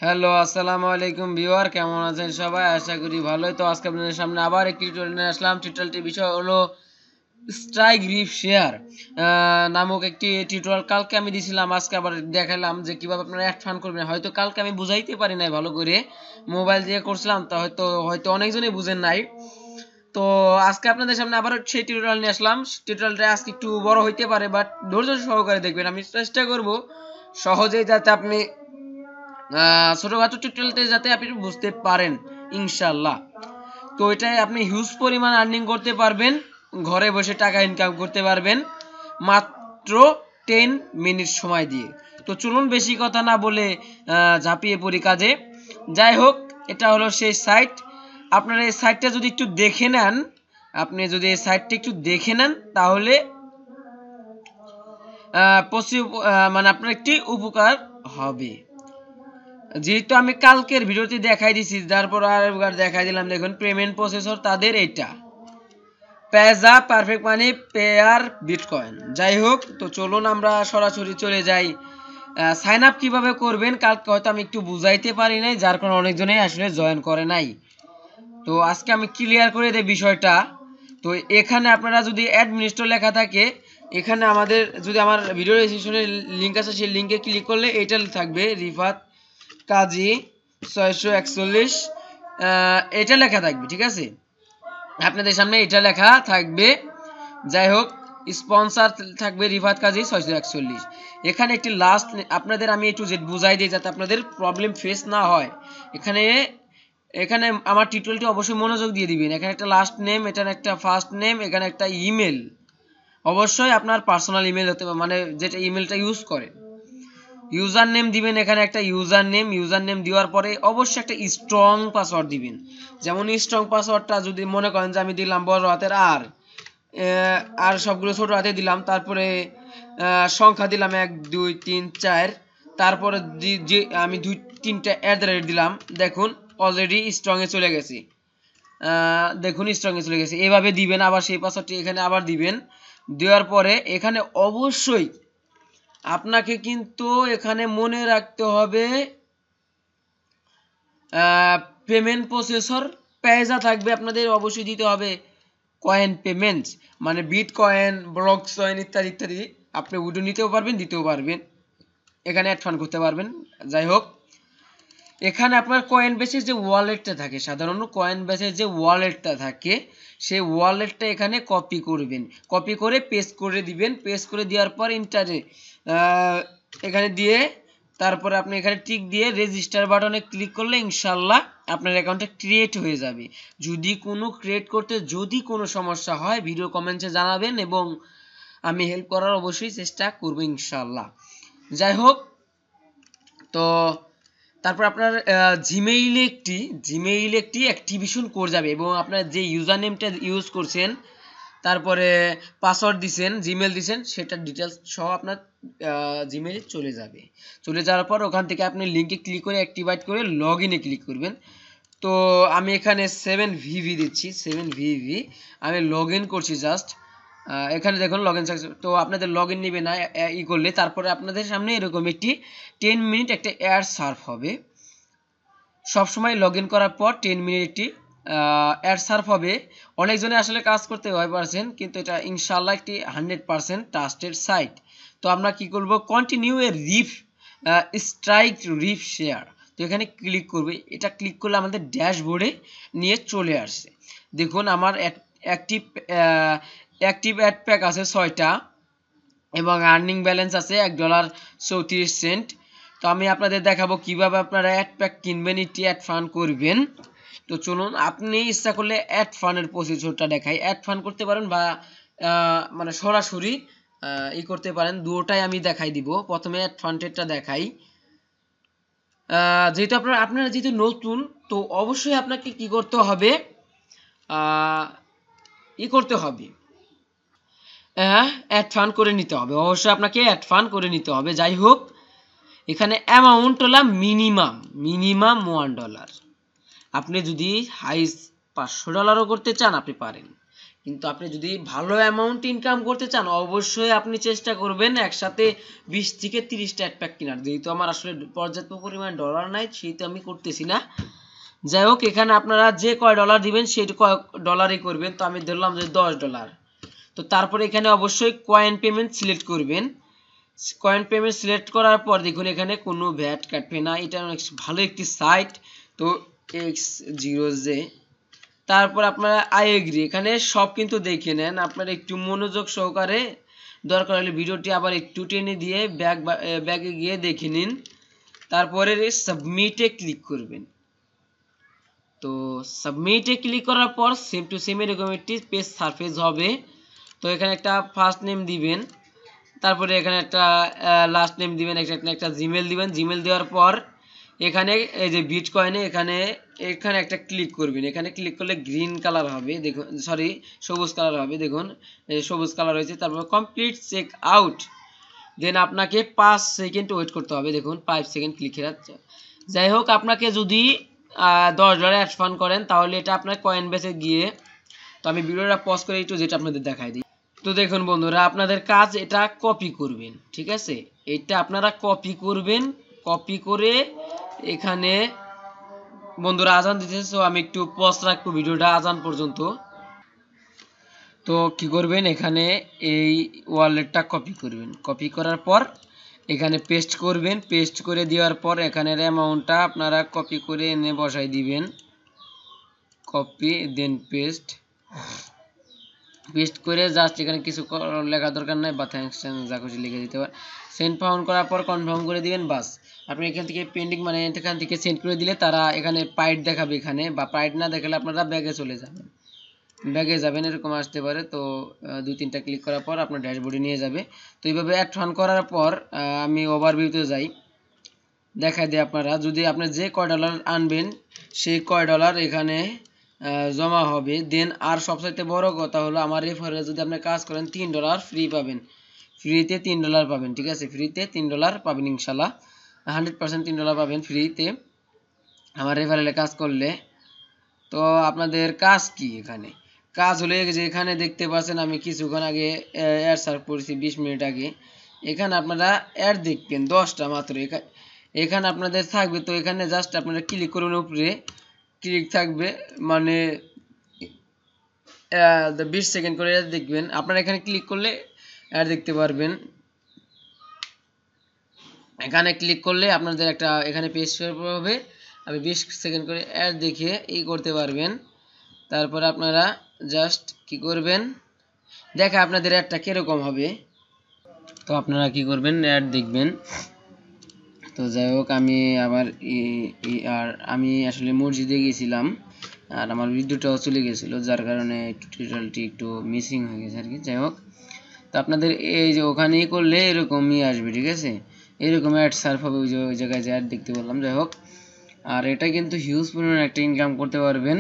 Hello আসসালামু আলাইকুম viewer, কেমন আছেন সবাই? আশা করি ভালোই। তো আজকে আপনাদের সামনে আবার একটি টিউটোরিয়াল নিয়ে আসলাম। টিউটোরিয়ালটির বিষয় হলো স্ট্রাইক রিপ শেয়ার নামক একটি টিউটোরিয়াল। কালকে আমি দিয়েছিলাম, আজকে আবার দেখালাম যে কিভাবে আপনারা অ্যাড ফান্ড করবেন। হয়তো কালকে আমি বুঝাইতে পারি নাই ভালো করে, মোবাইল দিয়ে করছিলাম, তো হয়তো অনেকজনই বুঝেন নাই। তো আজকে আপনাদের সামনে আবার সেই টিউটোরিয়াল নিয়ে আসলাম। টিউটোরিয়ালটা আজকে একটু বড় হইতে পারে, বাট ধৈর্য সহকারে দেখবেন। আমি চেষ্টা করব সহজেই যাতে আপনি ছোটখাটো টিউটোরিয়ালতে যাতে আপনি বুঝতে পারেন ইনশাল্লাহ। তো এটাই আপনি হিউজ পরিমাণ আর্নিং করতে পারবেন, ঘরে বসে টাকা ইনকাম করতে পারবেন মাত্র 10 মিনিট সময় দিয়ে। তো চলুন বেশি কথা না বলে ঝাঁপিয়ে পড়ি কাজে। যাই হোক, এটা হলো সেই সাইট। আপনারা এই সাইটটা যদি একটু দেখে নেন, তাহলে মানে আপনার একটি উপকার হবে। যেহেতু আমি কালকের ভিডিওতে দেখাই দিছি, তারপর আরেকবার দেখাই দিলাম। দেখুন, পেমেন্ট প্রসেসর তাদের এইটা, পেজা পারফেক্ট মানি পেয়ার বিটকয়েন। যাই হোক, তো চলুন আমরা সরাসরি চলে যাই। সাইন আপ কিভাবে করবেন কালকে হয়তো আমি একটু বুঝাইতে পারি নাই, যার কারণে অনেকজনেই আসলে জয়েন করে নাই। তো আজকে আমি ক্লিয়ার করে দেই বিষয়টা। তো এখানে আপনারা যদি অ্যাডমিনিস্ট্রেটর লেখা থাকে, এখানে আমাদের যদি আমার ভিডিও রেজিস্ট্রেশনের লিঙ্ক আছে, সেই লিঙ্কে ক্লিক করলে এটা থাকবে রিফাত কাজী 641, এটা লেখা থাকবে। ঠিক আছে, আপনাদের সামনে এটা লেখা থাকবে। যাই হোক, স্পন্সর থাকবে রিফাত কাজী 641। এখানে একটি লাস্ট আপনাদের আমি একটু বুঝাই দিই যাতে আপনাদের প্রবলেম ফেস না হয়। এখানে আমার টিউটোরিয়ালটি অবশ্যই মনোযোগ দিয়ে দিবেন। এখানে একটা লাস্ট নেম, এখানে একটা ফার্স্ট নেম, এখানে একটা ইমেল। অবশ্যই আপনার পার্সোনাল ইমেল হতে হবে, মানে যেটা ইমেলটা ইউজ করে। ইউজার নেম দিবেন, এখানে একটা ইউজার নেম দেওয়ার পরে অবশ্যই একটা স্ট্রং পাসওয়ার্ড দিবেন। যেমন স্ট্রং পাসওয়ার্ডটা যদি মনে করেন যে আমি দিলাম বড় হাতের আর সবগুলো ছোট হাতে দিলাম, তারপরে সংখ্যা দিলাম 1 2 3 4, তারপরে যে আমি 2-3টা @ দিলাম। দেখুন অলরেডি স্ট্রং এ চলে গেছে। এভাবে দিবেন। আবার সেই পাসওয়ার্ডটি এখানে আবার দিবেন। দেওয়ার পরে এখানে অবশ্যই আপনাকে কিন্তু এখানে মনে রাখতে হবে পেমেন্ট প্রসেসর পেজা থাকবে, আপনাদের অবশ্যই দিতে হবে কয়েন পেমেন্টস, মানে বিটকয়েন, ব্লককয়েন ইত্যাদি ইত্যাদি। আপনি উইডো নিতেও পারবেন, দিতেও পারবেন, এখানে অ্যাড ফান্ড করতে পারবেন। যাই হোক, এখানে আপনার কয়েন বেসের যে ওয়ালেটটা থাকে, সাধারণত কয়েন বেসের যে ওয়ালেটটা থাকে, সেই ওয়ালেটটা এখানে কপি করবেন। কপি করে পেস্ট করে দিবেন। পেস্ট করে দেওয়ার পর ইন্টারে এখানে দিয়ে, তারপরে আপনি এখানে টিক দিয়ে রেজিস্টার বাটনে ক্লিক করলে ইনশাল্লাহ আপনার অ্যাকাউন্টটা ক্রিয়েট হয়ে যাবে। যদি কোনো সমস্যা হয় ভিডিও কমেন্টে জানাবেন, এবং আমি হেল্প করার অবশ্যই চেষ্টা করব ইনশাল্লাহ। যাই হোক, তো তারপর আপনার জিমেইলে একটি অ্যাক্টিভেশন কোড যাবে, এবং আপনার যে ইউজার নেমটা ইউজ করছেন, তারপরে পাসওয়ার্ড দিছেন, জিমেল দিছেন, সেটার ডিটেলস সহ আপনার জিমেইলে চলে যাওয়ার পর ওখান থেকে আপনি লিঙ্কে ক্লিক করে অ্যাক্টিভেট করে লগ ইনে ক্লিক করবেন। তো আমি এখানে 7VV দিচ্ছি, 7VV আমি লগ ইন করছি জাস্ট। এখানে দেখুন লগ ইন সাকসেস। তো আপনাদের লগ ইন নেবে না করলে, তারপরে আপনাদের সামনে এরকম একটি 10 মিনিট একটা অ্যাড সার্ভ হবে। সবসময় লগ ইন করার পর 10 মিনিট একটি অ্যাড সার্ভ হবে। অনেকজনে আসলে কাজ করতে ভয় পাচ্ছেন, কিন্তু এটা ইনশাল্লাহ একটি 100% ট্রাস্টেড সাইট। তো আমরা কি করব, কন্টিনিউ এ স্ট্রাইক রিপ শেয়ার। তো এখানে ক্লিক করবে। এটা ক্লিক করলে আমাদের ড্যাশবোর্ডে নিয়ে চলে আসছে। দেখুন আমার অ্যাক্টিভ অ্যাড প্যাক আছে 6টা, এবং আর্নিং ব্যালেন্স আছে $1.34। তো আমি আপনাদের দেখাবো কিভাবে আপনারা অ্যাড প্যাক কিনবেন, এটি অ্যাড ফান্ড করবেন। তো চলুন, আপনি ইচ্ছা করলে অ্যাড ফান্ডের প্রসিডিউরটা দেখাই। অ্যাড ফান্ড করতে পারেন বা মানে সরাসরি করতে পারেন, দুটোটাই আমি দেখাই দিব। প্রথমে অ্যাড ফান্ডেরটা দেখাই। যেহেতু আপনারা যেহেতু নতুন, তো অবশ্যই আপনাকে কি করতে হবে, অ্যাড ফান্ড করে নিতে হবে। অবশ্যই আপনাকে অ্যাড ফান্ড করে নিতে হবে। যাই হোক, এখানে অ্যামাউন্ট হলো মিনিমাম $1। আপনি যদি হাইস্ট $500 করতে চান আপনি পারেন, কিন্তু আপনি যদি ভালো অ্যামাউন্ট ইনকাম করতে চান অবশ্যই আপনি চেষ্টা করবেন একসাথে 20 থেকে 30টা অ্যাড প্যাক কেনার। যেহেতু আমার আসলে পর্যাপ্ত পরিমাণ ডলার নাই সেহেতু আমি করতেছি না। যাই হোক, এখানে আপনারা যে কয় ডলার দিবেন সেই কয় ডলারই করবেন। তো আমি ধরলাম যে $10। তো তারপরে এখানে অবশ্যই কয়েন পেমেন্ট সিলেক্ট করবেন। কয়েন পেমেন্ট সিলেক্ট করার পর দেখুন এখানে কোনো ভ্যাট কাটবে না। এটা অনেক ভালো একটি সাইট। তো X0J, তারপর আপনারা আই এগ্রি, এখানে সব কিন্তু দেখে নেন। আপনারা একটু মনোযোগ সহকারে দরকার হলে ভিডিওটি আবার একটু টেনে দিয়ে ব্যাগে গিয়ে দেখে নিন। তারপরে সাবমিটে ক্লিক করবেন। তো সাবমিটে ক্লিক করার পর সেম টু সেম এরকম একটি পেজ সারফেস হবে। তো এখানে একটা ফার্স্ট নেম দিবেন, তারপরে এখানে একটা লাস্ট নেম দিবেন, একটা জিমেল দিবেন। জিমেল দেওয়ার পর এখানে এই যে বিটকয়েনে এখানে একটা ক্লিক করবেন। এখানে ক্লিক করলে গ্রিন কালার হবে, দেখুন সরি সবুজ কালার হবে, দেখুন সবুজ কালার হয়েছে। তারপর কমপ্লিট চেক আউট, দেন আপনাকে 5 সেকেন্ড ওয়েট করতে হবে। দেখুন 5 সেকেন্ড ক্লিক হচ্ছে। যাই হোক, আপনাকে যদি $10 অ্যাড ফান্ড করেন তাহলে এটা আপনার কয়েন বেসে গিয়ে, তো আমি ভিডিওটা পজ করে একটু যেটা আপনাদের দেখাই দিই। তো দেখুন বন্ধুরা, আপনাদের কাজ এটা কপি করবেন, ঠিক আছে? এটা আপনারা কপি করবেন। কপি করে এখানে বন্ধুরা আজান দিতেছে, তো আমি একটু পজ রাখবো ভিডিওটা আজান পর্যন্ত। তো কি করবেন, এখানে এই ওয়ালেটটা কপি করবেন। কপি করার পর এখানে পেস্ট করবেন। পেস্ট করে দেওয়ার পর এখানের অ্যামাউন্টটা আপনারা কপি করে এনে বসাই দিবেন। কপি দেন পেস্ট। পেস্ট করে জাস্ট এখানে কিছু লেখা দরকার নাই, বা থ্যাঙ্কস যা খুশি লিখে দিতে পারেন। সেন্ড ফাউন্ড করার পর কনফার্ম করে দিবেন, বাস। আপনি এখান থেকে পেন্ডিং মানে এখান থেকে সেন্ড করে দিলে তারা এখানে পাইড দেখাবে এখানে, বা পাইড না দেখালে আপনারা ব্যাগে চলে যাবেন। ব্যাগে যাবেন এরকম আসতে পারে। তো 2-3টা ক্লিক করার পর আপনার ড্যাশবোর্ডে নিয়ে যাবে। তো এইভাবে অ্যাড ফান্ড করার পর আমি ওভারভিউতে যাই, দেখাই দিই আপনারা যদি আপনি যে কয় ডলার আনবেন সেই কয় ডলার এখানে জমা হবে। দেন আর সবচাইতে বড় কথা হলো আমার রেফারে যদি আপনি কাজ করেন $3 ফ্রি পাবেন। ফ্রিতে $3 পাবেন, ঠিক আছে? ফ্রিতে $3 পাবেন ইনশাল্লাহ, 100% $3 পাবেন ফ্রিতে আমার রেফারেলে কাজ করলে। তো আপনাদের কাজ কি এখানে? কাজ হলে যে এখানে দেখতে পাচ্ছেন আমি কিছুক্ষণ আগে অ্যাড সার্চ করেছি 20 মিনিট আগে। এখানে আপনারা অ্যাড দেখবেন 10টা মাত্র। এখানে আপনাদের থাকবে, তো এখানে জাস্ট আপনারা ক্লিক করুন, উপরে ক্লিক থাকবে মানে 20 সেকেন্ড করে দেখবেন। আপনারা এখানে ক্লিক করলে অ্যাড দেখতে পারবেন। এখানে ক্লিক করলে আপনাদের একটা এখানে পেজ হবে, আমি 20 সেকেন্ড করে অ্যাড দেখে করতে পারবেন। তারপর আপনারা জাস্ট কি করবেন, দেখা আপনাদের অ্যাডটা কিরকম হবে। তো আপনারা কি করবেন, অ্যাড দেখবেন। তো যাই হোক, আমি আবার আমি আসলে মসজিদে গেছিলাম আর আমার ভিডিওটাও চলে গেছিল, যার কারণে টিউটোরিয়ালটি একটু মিসিং হয়ে গেছে আর কি। যাই হোক, তো আপনাদের এই যে ওখানেই করলে এরকমই আসবে, ঠিক আছে? এরকম অ্যাড সার্ফ হবে, ওই জায়গায় যে অ্যাড দেখতে বললাম। যাই হোক, আর এটা কিন্তু হিউজ পরিমাণে একটা ইনকাম করতে পারবেন।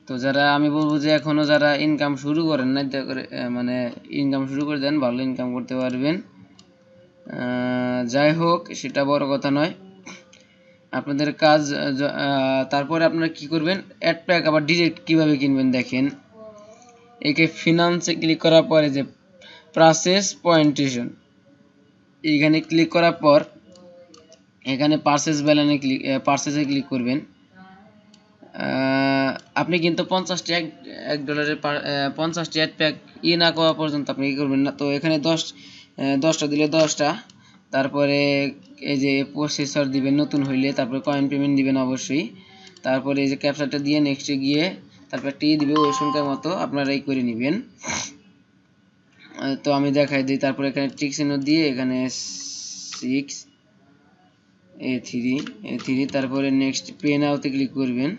তো যারা আমি বলবো যে এখনো যারা ইনকাম শুরু করেন না, মানে ইনকাম শুরু করে দেন, ভালো ইনকাম করতে পারবেন। যাই হোক, সেটা বড় কথা নয়, আপনাদের কাজ। তারপরে আপনারা কি করবেন, অ্যাড প্যাক আবার ডিরেক্ট কিভাবে কিনবেন দেখেন। একে ফিনান্সে ক্লিক করার পরে যে প্রসেস পয়েন্টেশন, এইখানে ক্লিক করার পর এখানে পারচেসে ক্লিক করবেন। আপনি কিন্তু 50টি $1 50টি অ্যাড প্যাক না করা পর্যন্ত আপনি কি করবেন না। তো এখানে 10টা দিলে 10টা, তারপরে এই যে প্রসেসর দিবেন নতুন হইলে, তারপরে কয়েন পেমেন্ট দিবেন অবশ্যই, তারপরে এই যে ক্যাপচারটা দিয়ে নেক্সটে গিয়ে তারপর টি দিবে, ওই সংখ্যার মতো আপনারা এই করে নেবেন। তো আমি দেখাই দিই। তারপরে এখানে টিক চিহ্ন দিয়ে এখানে 6A3 তারপরে নেক্সট পে নাওতে ক্লিক করবেন।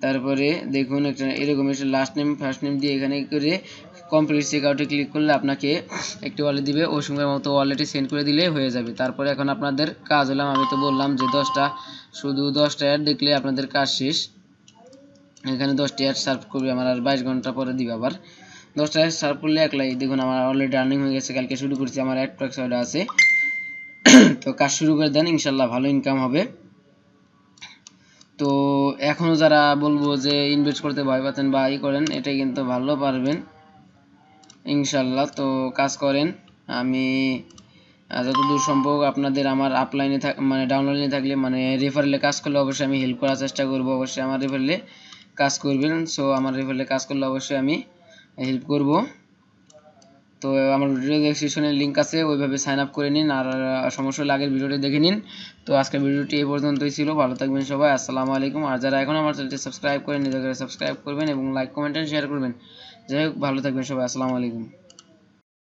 তারপরে দেখুন একটা এরকম একটা লাস্ট নেম ফার্স্ট নেম দিয়ে এখানে করে কমপ্লিট চেকআউটে ক্লিক করলে আপনাকে একটি ওয়ালেট দিবে, ওই সময়ের মতো ওয়ালেটে সেন্ড করে দিলে হয়ে যাবে। তারপরে এখন আপনাদের কাজ হলাম, আমি তো বললাম যে শুধু 10টা অ্যাড দেখলে আপনাদের কাজ শেষ। এখানে 10টি অ্যাড সার্ভ করবে আমার, আর 22 ঘন্টা পরে দিবে আবার। 10টা অ্যাড সার্ভ করলে একলাই দেখুন আমার অলরেডি আর্নিং হয়ে গেছে। কালকে শুরু করছি, আমার অ্যাড প্যাক আছে। তো কাজ শুরু করে দেন, ইনশাল্লাহ ভালো ইনকাম হবে। তো এখনো যারা বলবো যে ইনভেস্ট করতে ভয় পাচ্ছেন বা করেন, এটা কিন্তু ভালো পারবেন ইনশাল্লাহ। তো কাজ করেন, আমি যতদূর সম্ভব আপনাদের আমার আপলাইনে মানে ডাউনলাইনে থাকলে মানে রেফারেলে কাজ করলে অবশ্যই আমি হেল্প করার চেষ্টা করব। অবশ্যই আমার রেফারেলে কাজ করবেন। সো আমার রেফারেলে কাজ করলে অবশ্যই আমি হেল্প করব। তো আমার ভিডিও ডেসক্রিপশনে লিঙ্ক আছে, ওইভাবে সাইন আপ করে নিন। আর সমস্যা হলে আগের ভিডিওটি দেখে নিন। তো আজকের ভিডিওটি এই পর্যন্তই ছিল। ভালো থাকবেন সবাই, আসসালামু আলাইকুম। আর যারা এখন আমার চ্যানেলটি সাবস্ক্রাইব করেন, নিজেকে সাবস্ক্রাইব করবেন এবং লাইক কমেন্ট এন্ড শেয়ার করবেন। যাই হোক, ভালো থাকবেন সবাই, আসসালামু আলাইকুম।